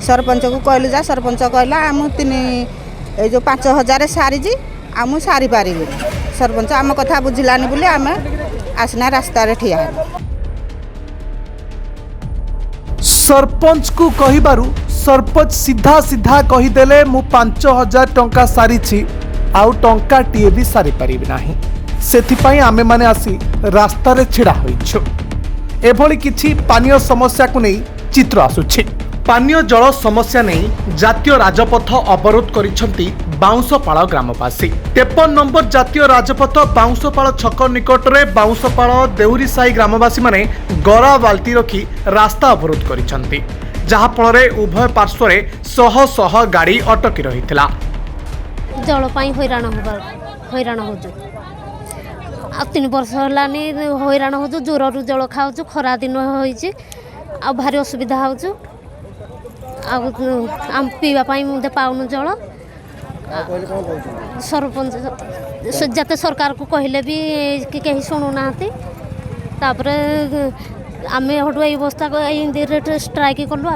सरपंच को कहलु जा सरपंच कहला आम 5,000 सारी आम सारी पारि सरपंच आम कथा बुझिलानी बोली आम आसना रास्ता ठिया सरपंच को कहिबारु सरपंच सीधा सीधा कहीदेले मु 5,000 टंका सारी आउ टंका टीए भी सारी पारि नाही सेथिपाई आमे माने आसी रास्ता रे छिड़ा होइछु। एभली किछि पानीय समस्या को नहीं चित्र आसुछि। पानीय जल समस्या नहीं जातीय राजपथ अवरोध करिसंती बाउंसपाଳ ग्रामवासी। 53 नंबर जातीय राजपथ बाउंसपाଳ छक निकट में बाउंसपाଳ देउरी साई ग्रामवासी माने गरा बाल्टी रखी रास्ता अवरोध करिसंती जहा फल उभय पार्श्व शह शह गाड़ी अटकी रहिथिला। जल पाई हैरान हो 3 वर्ष होलानी हैरान हो जोर जल खाऊ खरा दिन होइछि आ भारी असुविधा हो आम पीवा मुझे पाऊनु जल सरपंच जाते सरकार को कहले भी कहीं शुणुना आम हटू व्यवस्था इंदिरेट स्ट्राइक कलु आ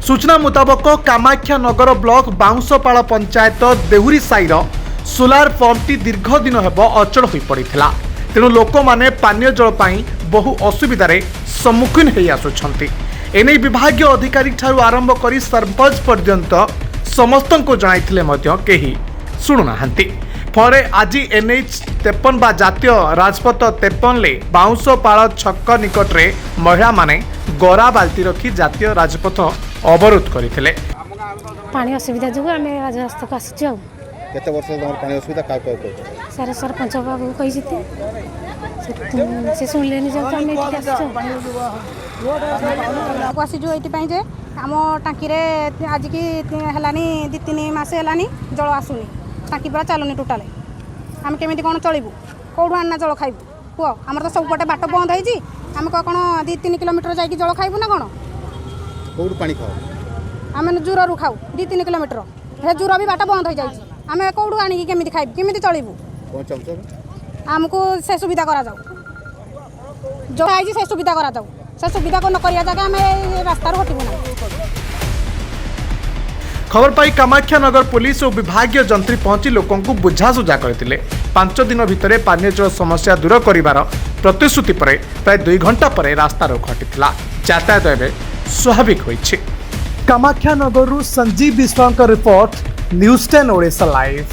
सूचना मुताबक कामाख्या नगर ब्लॉक बाउंसपाଳ पंचायत देहुरी साईर सोलार पंपटी दीर्घ दिन हेब अचल हो पड़ा तेणु लोक मैंने पानीय जल पाई बहु असुविधार सम्मुखीन हो आसुंट। एने विभागीय अधिकारी ठारू आरंभ कर सरपंच पर्यंत समस्त को जनाइथिले मध्य केही शुणुना फल आज NH 53 बा जातीय राजपथ 53 ले बाउंसपाଳ छक निकट रे महिला माने गरा बाल्टी रखी जातीय राजपथ अवरोध करथिले। पानी असुविधा जो आम आज रास्ता आसु केते वर्ष तमर पानी असुविधा का कहू सारे सरपंच बाबू कहि से सुनलेनी जब आम आसीजु ये जे आम टाँकी आज की है 2-3 मास है जल आसुनी टाँकी पूरा चलुनी टोटाल आम केमी कौन चलू कौटू आना जल खाइबू कह आम तो सबपटे बाट बंद होती आम कौन 2-3 किलोमीटर जाकि जल खाइबू ना कौन कौटू पानी खाओ आम जूरु खाऊ 2-3 किलोमीटर हे जूर भी बाट बंद हो जाए आम कौटू आनिकी केमी खाइबू केमी चलू आमको से सुविधा करा जाऊ जो आई से सुविधा करा जाऊ से सुविधा को न करिया जगह आम रास्ता हटबू ना। खबर पाई कामाख्या नगर पुलिस और विभागीय जंत्री पहुंची लोकों को बुझासुझा करथिले। 5 दिन भितर पानीय जल समस्या दूर करिवार प्रतिश्रुति पर प्राय 2 घंटा पर रास्ता रोक हटिथिला। यातायात एवं स्वाभाविक होइछि। कामाख्या नगर संजीव विश्वास रिपोर्ट न्यूज़ 10 ओडिशा लाइव।